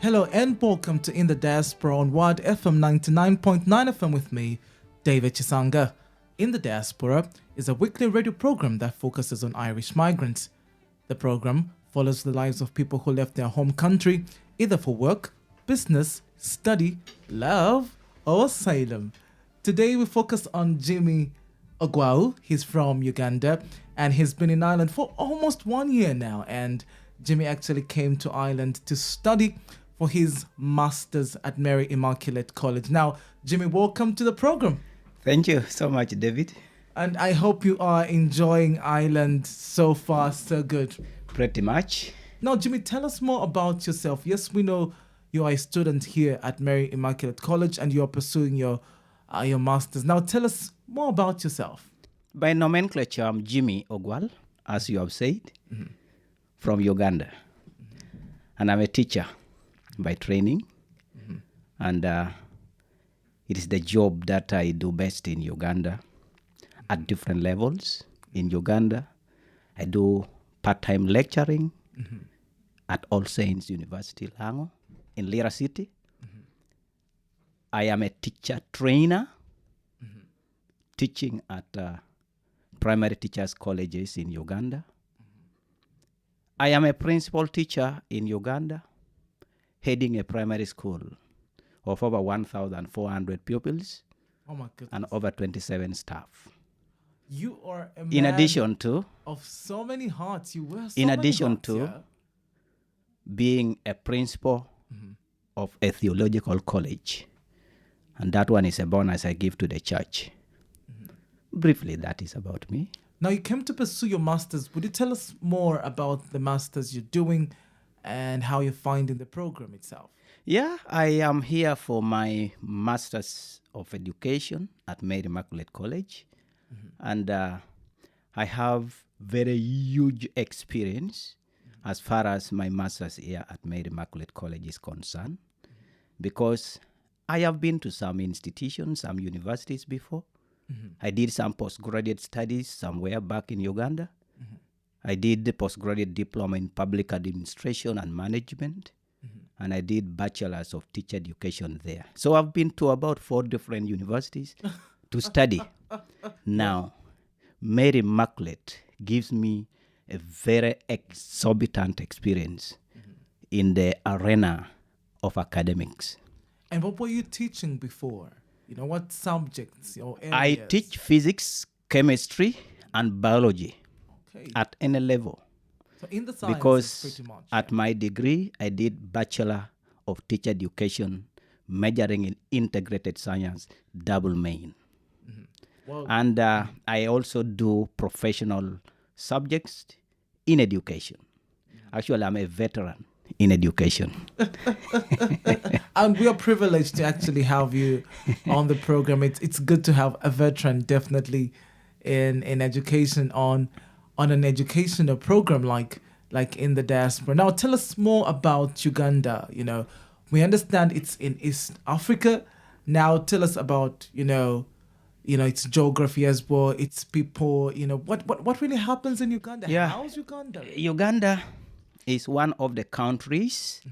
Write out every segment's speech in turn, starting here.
Hello and welcome to In the Diaspora on WAD FM 99.9 FM with me, David Chisanga. In the Diaspora is a weekly radio program that focuses on Irish migrants. The program follows the lives of people who left their home country either for work, business, study, love, or asylum. Today we focus on Jimmy Ogwal. He's from Uganda and he's been in Ireland for almost 1 year now. And Jimmy actually came to Ireland to study for his master's at Mary Immaculate College. Now, Jimmy, welcome to the program. Thank you so much, David. And I hope you are enjoying Ireland so far, so good. Pretty much. Now, Jimmy, tell us more about yourself. Yes, we know you are a student here at Mary Immaculate College and you are pursuing your master's. Now, tell us more about yourself. By nomenclature, I'm Jimmy Ogwal, as you have said, from Uganda. And I'm a teacher by training. And it is the job that I do best in Uganda at different levels. In Uganda, I do part-time lecturing at All Saints University, Lango, in Lira City. I am a teacher trainer, teaching at primary teachers' colleges in Uganda. I am a principal teacher in Uganda, heading a primary school of over 1,400 pupils and over 27 staff. You are a In man addition to, of so many hearts. You wear so in many addition hats, to yeah? being a principal of a theological college. And that one is a bonus I give to the church. Briefly, that is about me. Now, you came to pursue your master's. Would you tell us more about the master's you're doing and how you're finding the program itself? Yeah, I am here for my Master's of Education at Mary Immaculate College. And I have very huge experience as far as my Master's here at Mary Immaculate College is concerned, because I have been to some institutions, some universities before. I did some postgraduate studies somewhere back in Uganda. I did the postgraduate diploma in public administration and management. And I did bachelor's of teacher education there. So I've been to about 4 different universities to study. Now, Mary Immaculate gives me a very exorbitant experience in the arena of academics. And what were you teaching before? You know, what subjects or areas? I teach physics, chemistry, and biology Okay. at any level. So in the sciences, Because pretty much. at my degree, I did Bachelor of Teacher Education, majoring in integrated science, double main. Well, And I also do professional subjects in education. Actually, I'm a veteran in education. and we are privileged to actually have you on the program. It's good to have a veteran, definitely, in education on an educational program like In the Diaspora. Now, tell us more about Uganda. You know, we understand it's in East Africa. Now, tell us about its geography as well, its people. You know, what really happens in Uganda? Yeah. How's Uganda? Uganda is one of the countries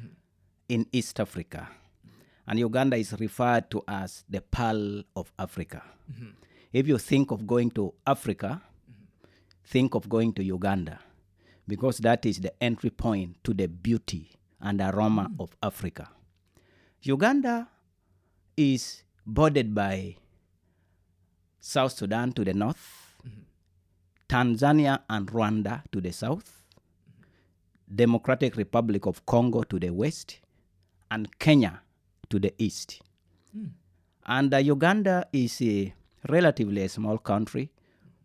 in East Africa. And Uganda is referred to as the Pearl of Africa. If you think of going to Africa, think of going to Uganda, because that is the entry point to the beauty and aroma of Africa. Uganda is bordered by South Sudan to the north, Tanzania and Rwanda to the south, Democratic Republic of Congo to the west, and Kenya to the east. And Uganda is a relatively small country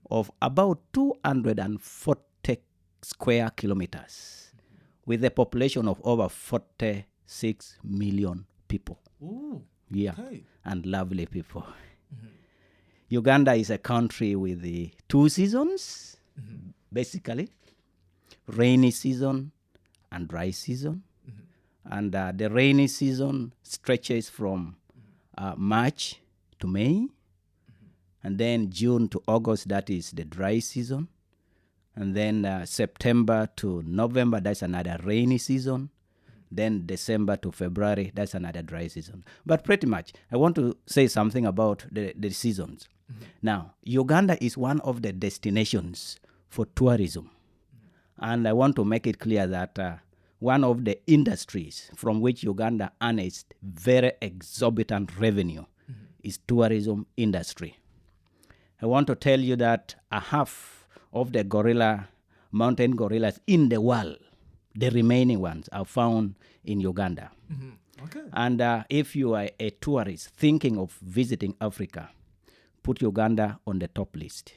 of about 240 square kilometers with a population of over 46 million people. Ooh, Yeah, okay. and lovely people. Uganda is a country with the 2 seasons, basically, rainy season and dry season. And the rainy season stretches from March to May, and then June to August, that is the dry season. And then September to November, that's another rainy season. Then December to February, that's another dry season. But pretty much, I want to say something about the seasons. Now, Uganda is one of the destinations for tourism. And I want to make it clear that one of the industries from which Uganda earns very exorbitant revenue is tourism industry. I want to tell you that a half of the mountain gorillas in the world, the remaining ones, are found in Uganda. Okay. And if you are a tourist thinking of visiting Africa, put Uganda on the top list.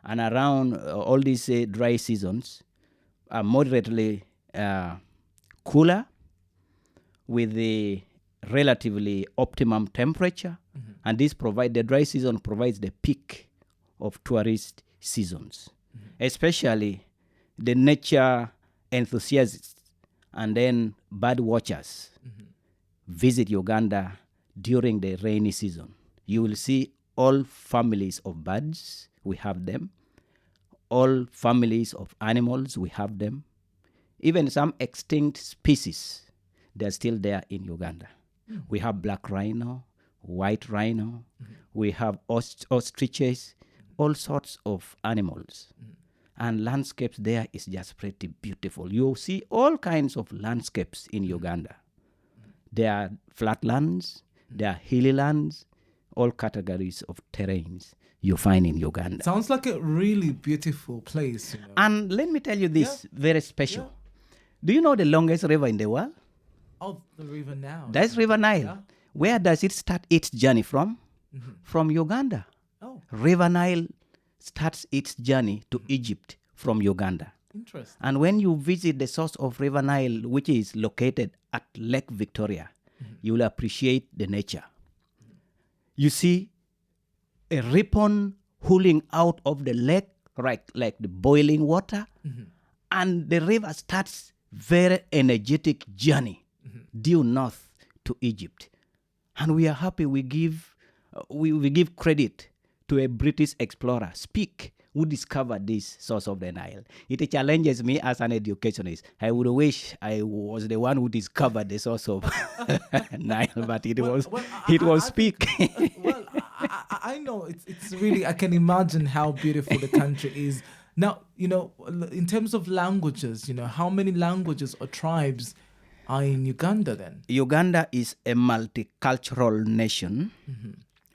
And around all these dry seasons are moderately cooler with the relatively optimum temperature. And the dry season provides the peak of tourist seasons, especially the nature enthusiasts and then bird watchers visit Uganda during the rainy season. You will see all families of birds, we have them. All families of animals, we have them. Even some extinct species, they're still there in Uganda. We have black rhino, white rhino, we have ostriches, all sorts of animals. And landscapes there is just pretty beautiful. You see all kinds of landscapes in Uganda. There are flatlands, there are hilly lands, all categories of terrains you find in Uganda. Sounds like a really beautiful place. And let me tell you this, very special. Do you know the longest river in the world? Oh, the River Nile. That's River Nile. Yeah. Where does it start its journey from? From Uganda. Oh, River Nile starts its journey to Egypt from Uganda. interesting. And when you visit the source of River Nile, which is located at Lake Victoria, you will appreciate the nature. You see a ribbon hooling out of the lake, right, like the boiling water, and the river starts very energetic journey due north to Egypt. And we are happy we give credit to a British explorer, Speke, who discovered this source of the Nile. It challenges me as an educationist. I would wish I was the one who discovered the source of Nile, but it was Speke. Well, I know it's really, I can imagine how beautiful the country is. Now, in terms of languages, how many languages or tribes are in Uganda then? Uganda is a multicultural nation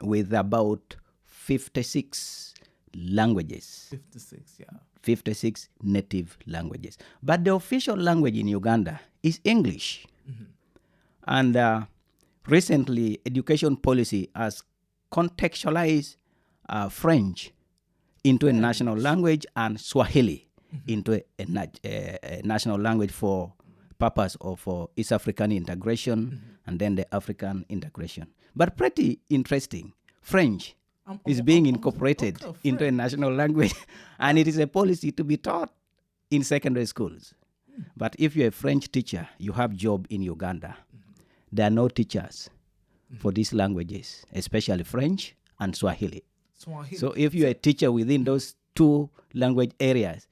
with about 56 languages. 56, yeah. 56 native languages. But the official language in Uganda is English. And recently, education policy has contextualized French into a national language and Swahili into a national language for purpose of East African integration and then the African integration. But pretty interesting, French is being incorporated into a national language, and it is a policy to be taught in secondary schools. But if you're a French teacher, you have job in Uganda. There are no teachers for these languages, especially French and Swahili. So if you're a teacher within those two language areas,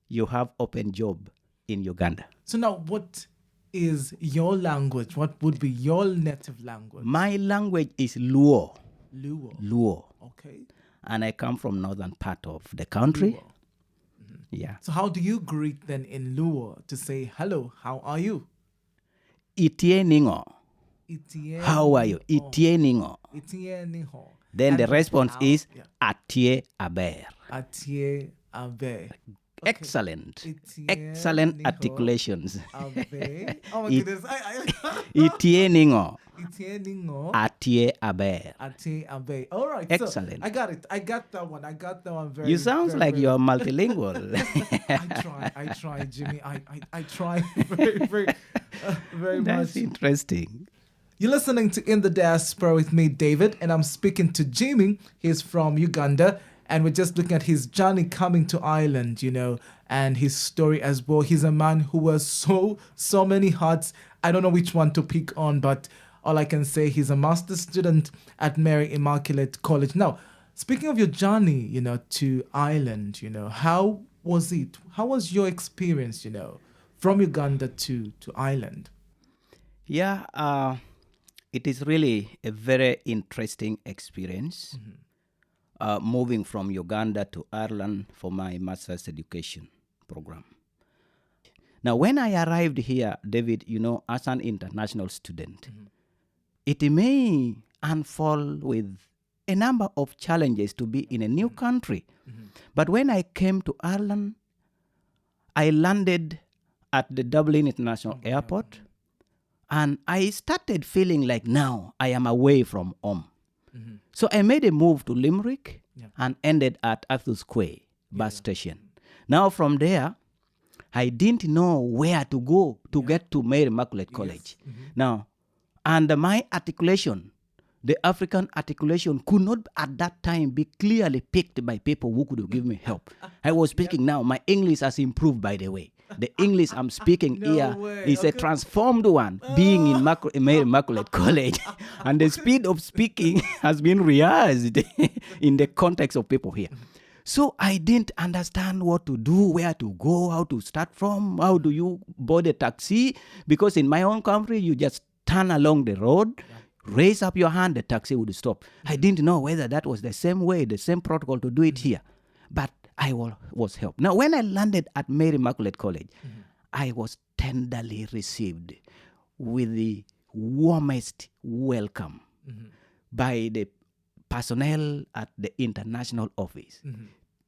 you have open job in Uganda. So now, what is your language? What would be your native language? My language is Luo. Luo. Okay. And I come from northern part of the country. Luo. Yeah. So how do you greet then in Luo to say, hello, how are you? Itie ningo. Itie How are you? Itie ningo. Itie niho. Then the response is yeah. Atie aber. Atie abe. Excellent. Itie Excellent niho. articulations. Abe. Oh my It- goodness. Itie ningo. Itie ningo. Atie aber. Atie abe. All right. Excellent. So I got it. I got that one very You sounds very, like very you're multilingual. I try, Jimmy. I try very That's much. interesting. You're listening to In the Diaspora with me, David, and I'm speaking to Jimmy. He's from Uganda, and we're just looking at his journey coming to Ireland, and his story as well. He's a man who wears so many hats. I don't know which one to pick on, but all I can say, he's a master's student at Mary Immaculate College. Now, speaking of your journey, to Ireland, how was it? How was your experience, from Uganda to Ireland? Yeah, it is really a very interesting experience moving from Uganda to Ireland for my master's education program. Now, when I arrived here, David, as an international student, it may unfold with a number of challenges to be in a new country. But when I came to Ireland, I landed at the Dublin International Airport, and I started feeling like now I am away from home. So I made a move to Limerick and ended at Arthur's Square bus station. Now from there, I didn't know where to go to get to Mary Immaculate College. Now, and my articulation, the African articulation, could not at that time be clearly picked by people who could give me help. I was speaking now. My English has improved, by the way. The English I'm speaking here is a transformed one, being in Mary Immaculate College. And the speed of speaking has been rehearsed in the context of people here. So I didn't understand what to do, where to go, how to start from, how do you board a taxi? Because in my own country, you just turn along the road, raise up your hand, the taxi would stop. I didn't know whether that was the same way, the same protocol to do it here. But I was helped. Now, when I landed at Mary Immaculate College, I was tenderly received with the warmest welcome by the personnel at the international office,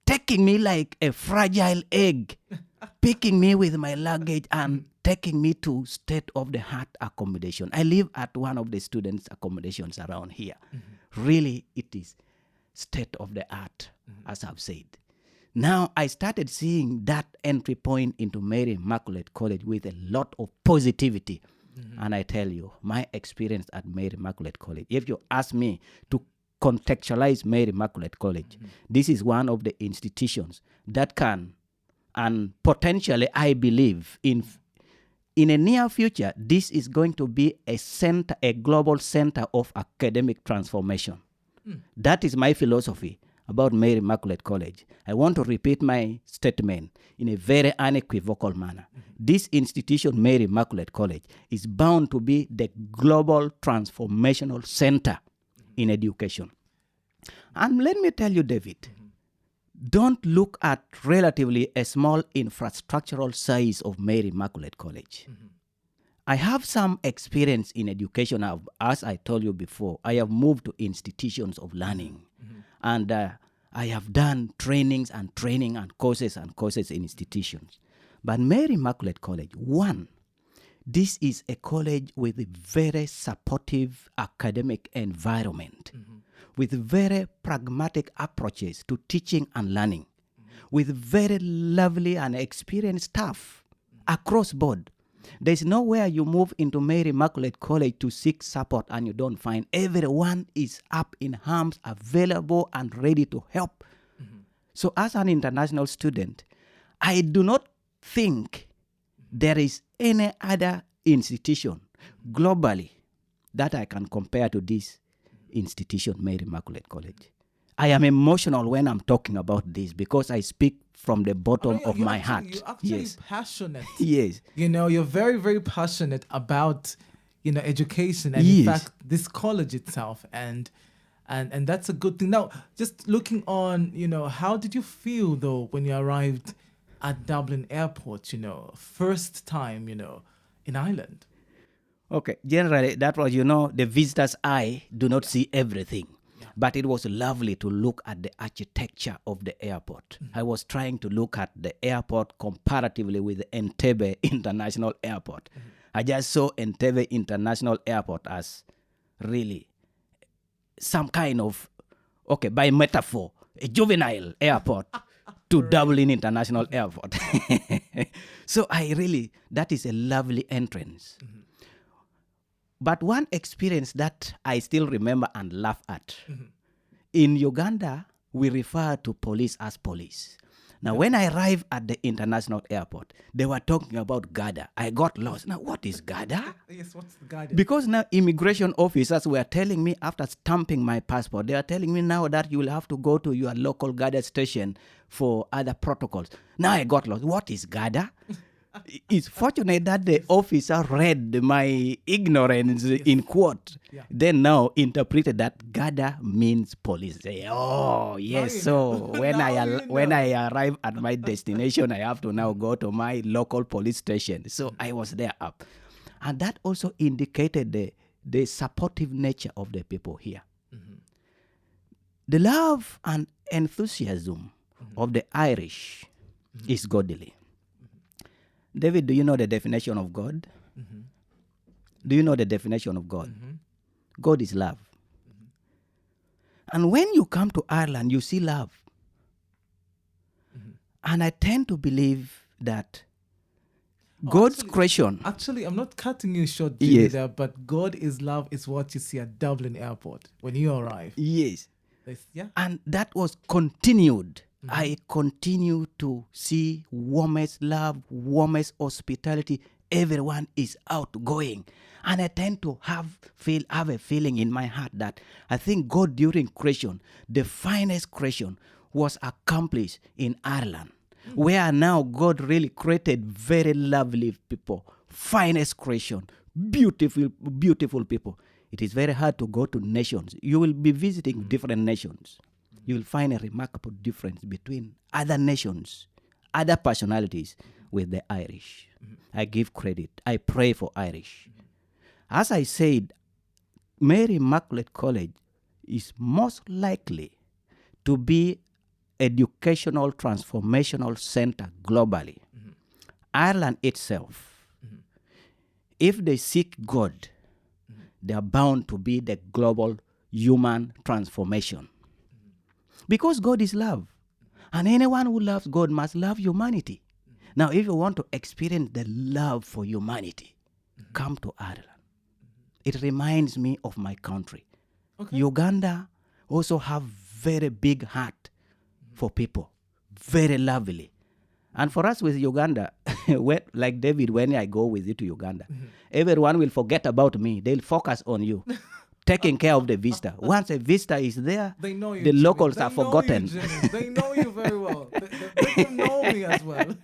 taking me like a fragile egg, picking me with my luggage and taking me to state-of-the-art accommodation. I live at one of the students' accommodations around here. Really, it is state-of-the-art, as I've said. Now, I started seeing that entry point into Mary Immaculate College with a lot of positivity. And I tell you, my experience at Mary Immaculate College, if you ask me to contextualize Mary Immaculate College, this is one of the institutions that can, and potentially, I believe, in a near future, this is going to be a center, a global center of academic transformation. That is my philosophy about Mary Immaculate College. I want to repeat my statement in a very unequivocal manner. This institution, Mary Immaculate College, is bound to be the global transformational center in education. And let me tell you, David, don't look at relatively a small infrastructural size of Mary Immaculate College. I have some experience in education. As I told you before, I have moved to institutions of learning. And I have done trainings and courses in institutions. But Mary Immaculate College, one, this is a college with a very supportive academic environment, with very pragmatic approaches to teaching and learning, with very lovely and experienced staff across board. There's nowhere you move into Mary Immaculate College to seek support and you don't find everyone is up in arms, available and ready to help. So as an international student, I do not think there is any other institution globally that I can compare to this institution, Mary Immaculate College. I am emotional when I'm talking about this because I speak from the bottom of my heart. You're actually passionate. Yes. You're very, very passionate about, education and Yes. in fact, this college itself. And that's a good thing. Now, just looking on, how did you feel though when you arrived at Dublin Airport, first time, in Ireland? Okay, generally that was, the visitor's eye do not see everything. But it was lovely to look at the architecture of the airport. I was trying to look at the airport comparatively with the Entebbe International Airport. I just saw Entebbe International Airport as really some kind of, by metaphor, a juvenile airport to Dublin International Airport. So that is a lovely entrance. But one experience that I still remember and laugh at, in Uganda, we refer to police as police. Now, when I arrived at the international airport, they were talking about GADA. I got lost. Now, what is GADA? Yes, what's the GADA? Because now immigration officers were telling me after stamping my passport, they are telling me now that you will have to go to your local GADA station for other protocols. Now I got lost. What is GADA? It's fortunate that the officer read my ignorance in quote. Yeah. Then now interpreted that Gada means police. Say, oh yes. you So know. when Now you when know. I arrive at my destination, I have to now go to my local police station. So I was there up, and that also indicated the supportive nature of the people here. The love and enthusiasm of the Irish is godly. David, do you know the definition of God? Do you know the definition of God? God is love. And when you come to Ireland, you see love. And I tend to believe that God's creation. Actually, I'm not cutting you short, Jimmy, Yes. there, but God is love is what you see at Dublin Airport when you arrive. Yes. Yeah. And that was continued. I continue to see warmest love, warmest hospitality. Everyone is outgoing. And I tend to have a feeling in my heart that I think God during creation, the finest creation was accomplished in Ireland, where now God really created very lovely people, finest creation, beautiful, beautiful people. It is very hard to go to nations. You will be visiting different nations. You will find a remarkable difference between other nations, other personalities with the Irish. I give credit. I pray for Irish. As I said, Mary Immaculate College is most likely to be educational transformational center globally. Ireland itself, if they seek God, they are bound to be the global human transformation. Because God is love. And anyone who loves God must love humanity. Now, if you want to experience the love for humanity, come to Ireland. It reminds me of my country. Okay. Uganda also have very big heart for people. Very lovely. And for us with Uganda, like David, when I go with you to Uganda, everyone will forget about me. They'll focus on you. Taking care of the visitor. Once a visitor is there, They know you, the Jimmy. locals They are know forgotten. you, Jimmy. They know you very well. They can know me as well.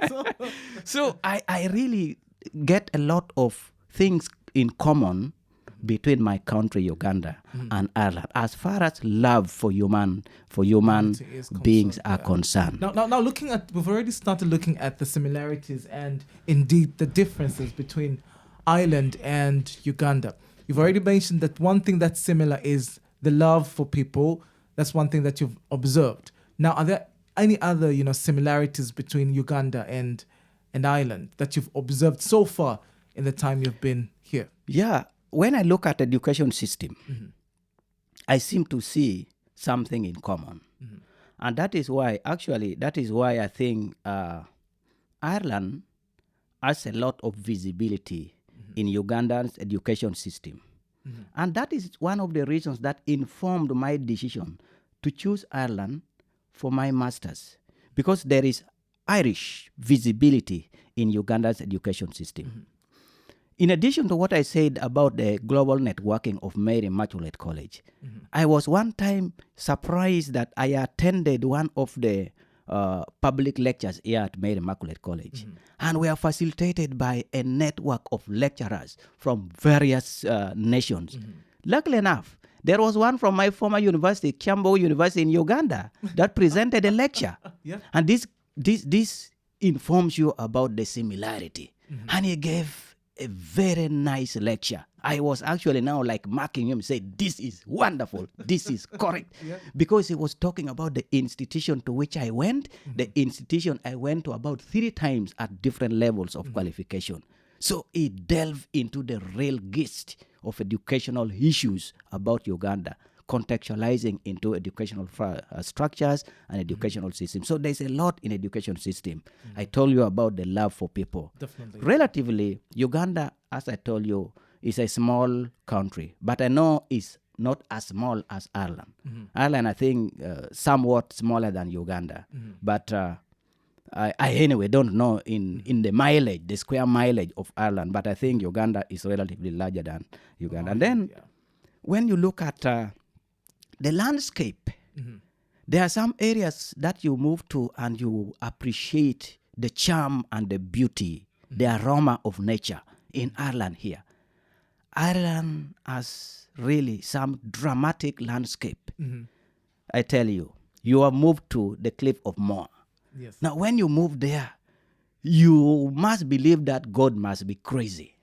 So I really get a lot of things in common between my country, Uganda, and Ireland, as far as love for human beings are concerned. Now, looking at, we've already started looking at the similarities and indeed the differences between Ireland and Uganda. You've already mentioned that one thing that's similar is the love for people. That's one thing that you've observed. Now, are there any other, similarities between Uganda and Ireland that you've observed so far in the time you've been here? Yeah, when I look at the education system, I seem to see something in common. And that is why I think Ireland has a lot of visibility in Uganda's education system. And that is one of the reasons that informed my decision to choose Ireland for my master's, because there is Irish visibility in Uganda's education system. In addition to what I said about the global networking of Mary Immaculate College, I was one time surprised that I attended one of the public lectures here at Mary Immaculate College. And we are facilitated by a network of lecturers from various nations. Luckily enough, there was one from my former university, Kiambu University in Uganda, that presented a lecture. And this informs you about the similarity. And he gave a very nice lecture. I was actually now like marking him, say, this is wonderful, this is correct. Because he was talking about the institution to which I went, the institution I went to about 3 times at different levels of qualification. So he delved into the real gist of educational issues about Uganda, contextualizing into educational structures and educational systems. So there's a lot in education system. I told you about the love for people. Definitely. Relatively, Uganda, as I told you, is a small country, but I know it's not as small as Ireland. Ireland, I think, somewhat smaller than Uganda. But I anyway don't know in the mileage, the square mileage of Ireland, but I think Uganda is relatively larger than Uganda. And then when you look at the landscape, there are some areas that you move to and you appreciate the charm and the beauty the aroma of nature in Ireland here. Ireland has really some dramatic landscape. I tell you, you are moved to the Cliff of Moher. Yes. Now, when you move there, you must believe that God must be crazy.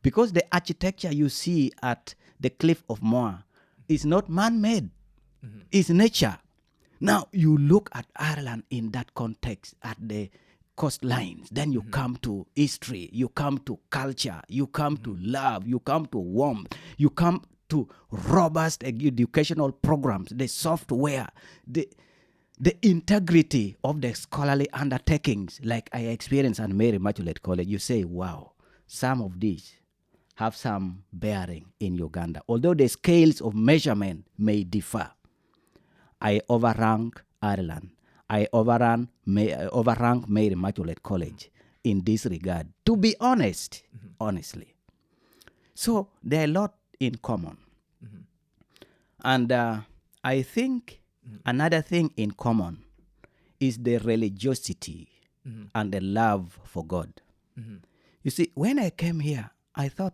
Because the architecture you see at the Cliff of Moher is not man-made. It's nature. Now, you look at Ireland in that context, at the coastlines. Then you come to history. You come to culture. You come to love. You come to warmth. You come to robust educational programs, the software, the integrity of the scholarly undertakings like I experienced at Mary Immaculate College. You say, wow, some of these have some bearing in Uganda. Although the scales of measurement may differ, I overrank Ireland. I overrank Mary Immaculate College in this regard, to be honest, honestly. So there are a lot in common. And I think another thing in common is the religiosity and the love for God. You see, when I came here, I thought,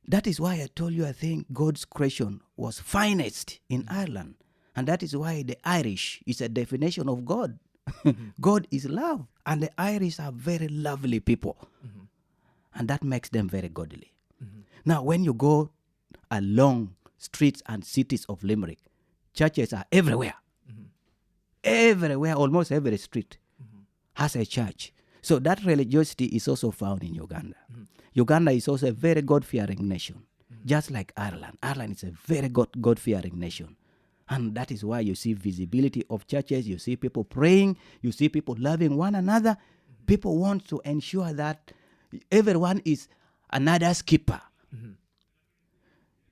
that is why I told you I think God's creation was finest in Ireland. And that is why the Irish is a definition of God. God is love. And the Irish are very lovely people. And that makes them very godly. Now, when you go along streets and cities of Limerick, churches are everywhere. Everywhere, almost every street has a church. So that religiosity is also found in Uganda. Uganda is also a very God-fearing nation, just like Ireland. Ireland is a very God-fearing nation. And that is why you see visibility of churches, you see people praying, you see people loving one another. People want to ensure that everyone is another's keeper.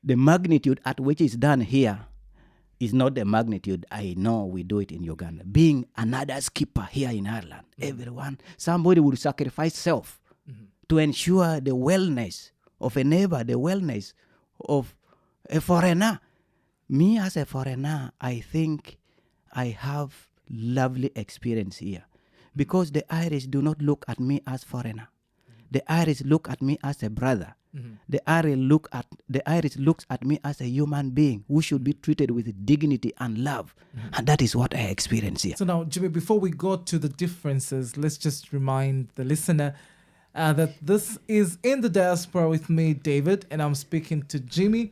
The magnitude at which it's done here is not the magnitude I know we do it in Uganda. Being another's keeper here in Ireland, everyone, somebody would sacrifice self to ensure the wellness of a neighbor, the wellness of a foreigner. Me as a foreigner, I think I have lovely experience here because the Irish do not look at me as foreigner. The Irish look at me as a brother. The Irish looks at me as a human being who should be treated with dignity and love. And that is what I experience here. So now, Jimmy, before we go to the differences, let's just remind the listener that this is In the Diaspora with me, David, and I'm speaking to Jimmy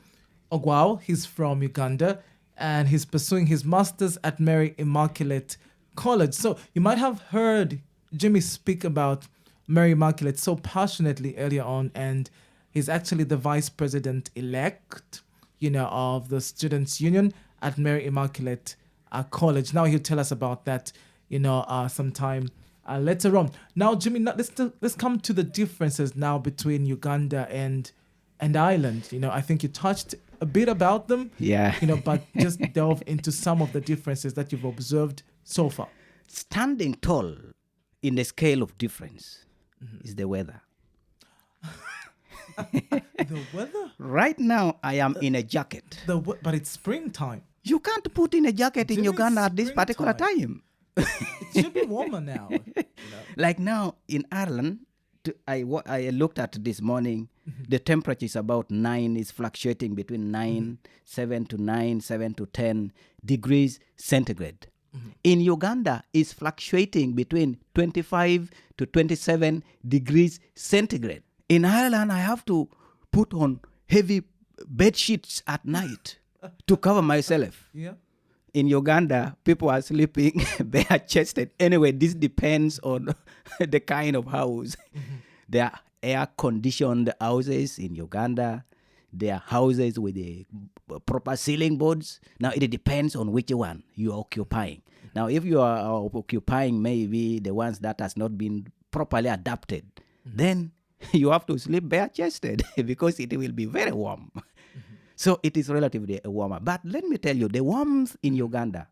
Ogwal. He's from Uganda, and he's pursuing his master's at Mary Immaculate College. So you might have heard Jimmy speak about Mary Immaculate so passionately earlier on, and he's actually the vice president-elect, of the Students' Union at Mary Immaculate College. Now he'll tell us about that, sometime later on. Now, Jimmy, let's come to the differences now between Uganda and Ireland. I think you touched a bit about them. Yeah. But just delve into some of the differences that you've observed so far. Standing tall in the scale of difference is the weather. The weather? Right now, I am in a jacket. But it's springtime. You can't put in a jacket in Jimmy, Uganda at this particular springtime. time. It should be warmer now. Like now in Ireland, I looked at this morning, the temperature is about 9, is fluctuating between 7 to 10 degrees centigrade. In Uganda, it's fluctuating between 25 to 27 degrees centigrade. In Ireland, I have to put on heavy bed sheets at night to cover myself. Yeah. In Uganda, people are sleeping bare-chested. Anyway, this depends on the kind of house. There are air-conditioned houses in Uganda. There are houses with the proper ceiling boards. Now, it depends on which one you are occupying. Now, if you are occupying maybe the ones that has not been properly adapted, then you have to sleep bare-chested because it will be very warm. So it is relatively warmer. But let me tell you, the warmth in Uganda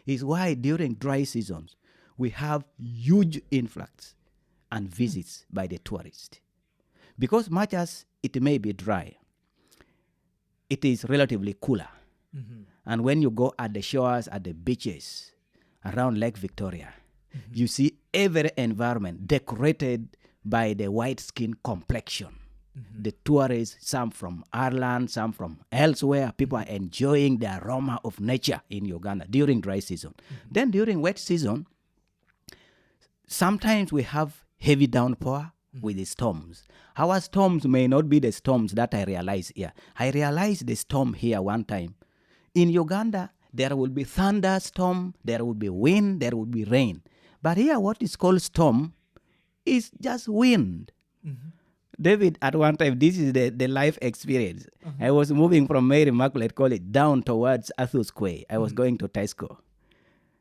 is why during dry seasons, we have huge influx and visits by the tourists. Because much as it may be dry, it is relatively cooler. And when you go at the shores, at the beaches, around Lake Victoria, you see every environment decorated by the white skin complexion. The tourists, some from Ireland, some from elsewhere, people are enjoying the aroma of nature in Uganda during dry season. Then during wet season, sometimes we have heavy downpour with the storms. Our storms may not be the storms that I realize here. I realized the storm here one time. In Uganda, there will be thunderstorm, there will be wind, there will be rain. But here, what is called storm is just wind. David, at one time, this is the life experience. I was moving from Mary Immaculate College down towards Athos Square. I was going to Tesco.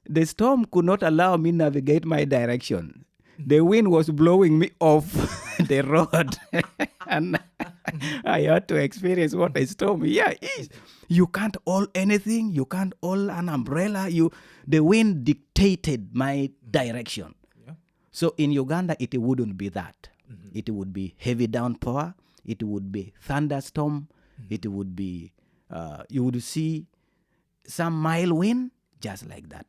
The storm could not allow me navigate my direction. The wind was blowing me off the road. And I had to experience what a storm here is. You can't hold anything. You can't hold an umbrella. The wind dictated my direction. Yeah. So in Uganda, it wouldn't be that. It would be heavy downpour. It would be thunderstorm. It would be, you would see some mild wind, just like that.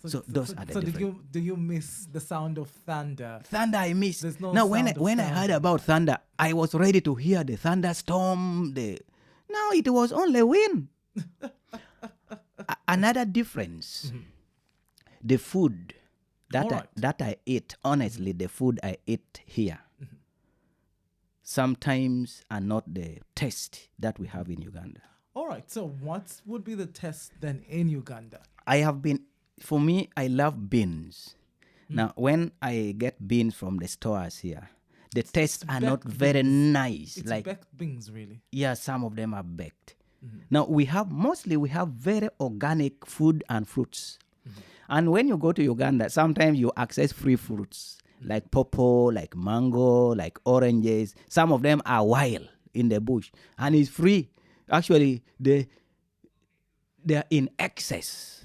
So those are the different. So do you miss the sound of thunder? Thunder I miss. There's no now sound when I heard about thunder, I was ready to hear the thunderstorm. Now it was only wind. Another difference, the food that I eat, honestly, the food I eat here sometimes are not the taste that we have in Uganda. All right. So what would be the taste then in Uganda? For me, I love beans. Now, when I get beans from the stores here, the tastes are not very nice. It's like baked beans, really. Yeah, some of them are baked. Now, we have very organic food and fruits. And when you go to Uganda, sometimes you access free fruits like pawpaw, like mango, like oranges. Some of them are wild in the bush and it's free. Actually, they're in excess.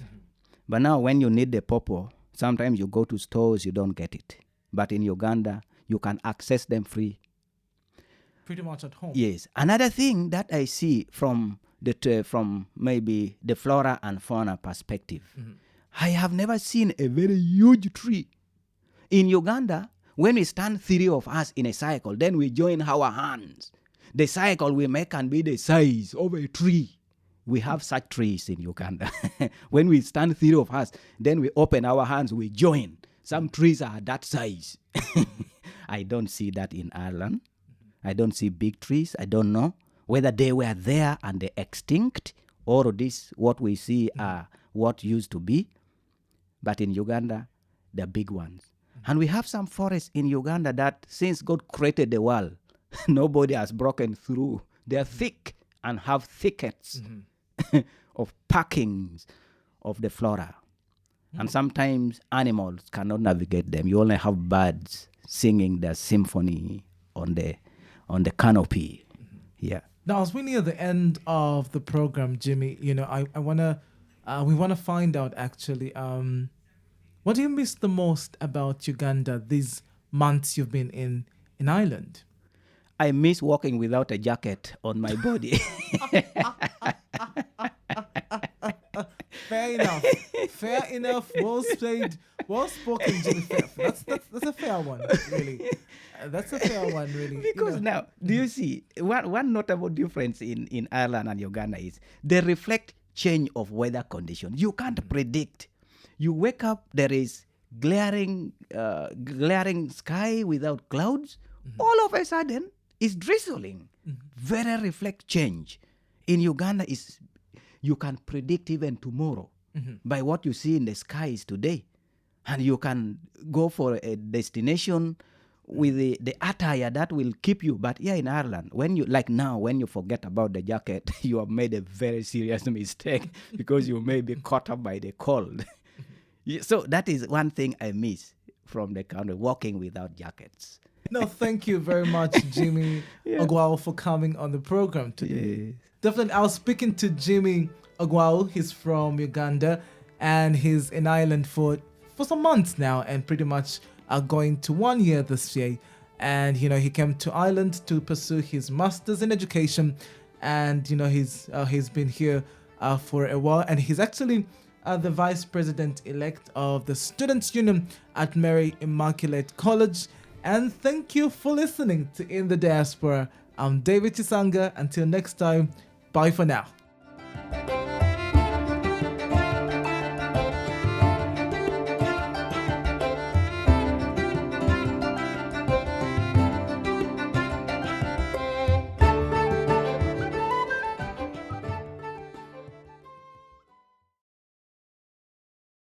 But now when you need the pawpaw, sometimes you go to stores, you don't get it. But in Uganda, you can access them free. Pretty much at home. Yes. Another thing that I see from maybe the flora and fauna perspective, I have never seen a very huge tree. In Uganda, when we stand 3 of us in a cycle, then we join our hands. The cycle we make can be the size of a tree. We have such trees in Uganda. When we stand 3 of us, then we open our hands, we join. Some trees are that size. I don't see that in Ireland. I don't see big trees. I don't know whether they were there and they extinct or this, what we see are what used to be. But in Uganda, they're big ones. And we have some forests in Uganda that since God created the world, nobody has broken through. They're thick and have thickets of packings of the flora. And sometimes animals cannot navigate them. You only have birds singing their symphony on the canopy. Yeah. Now, as we near the end of the program, Jimmy, we wanna find out actually, what do you miss the most about Uganda these months you've been in Ireland? I miss walking without a jacket on my body. Fair enough. Well played. Well spoken, Jimmy. That's a fair one, really. That's a fair one, really. Because now, do you see, one notable difference in Ireland and Uganda is they reflect change of weather conditions. You can't predict. You wake up, there is glaring sky without clouds. All of a sudden, it's drizzling. Very reflect change. In Uganda, you can predict even tomorrow by what you see in the skies today. And you can go for a destination with the attire that will keep you. But here in Ireland, when you forget about the jacket, you have made a very serious mistake because you may be caught up by the cold. So that is one thing I miss from the country, walking without jackets. No, thank you very much, Jimmy Ogwal, for coming on the program today. Yes. Definitely, I was speaking to Jimmy Ogwal. He's from Uganda, and he's in Ireland for some months now, and pretty much going to 1 year this year. And he came to Ireland to pursue his master's in education, and he's been here for a while, and he's actually the vice president elect of the Students' Union at Mary Immaculate College. And thank you for listening to In the Diaspora. I'm David Chisanga. Until next time, bye for now.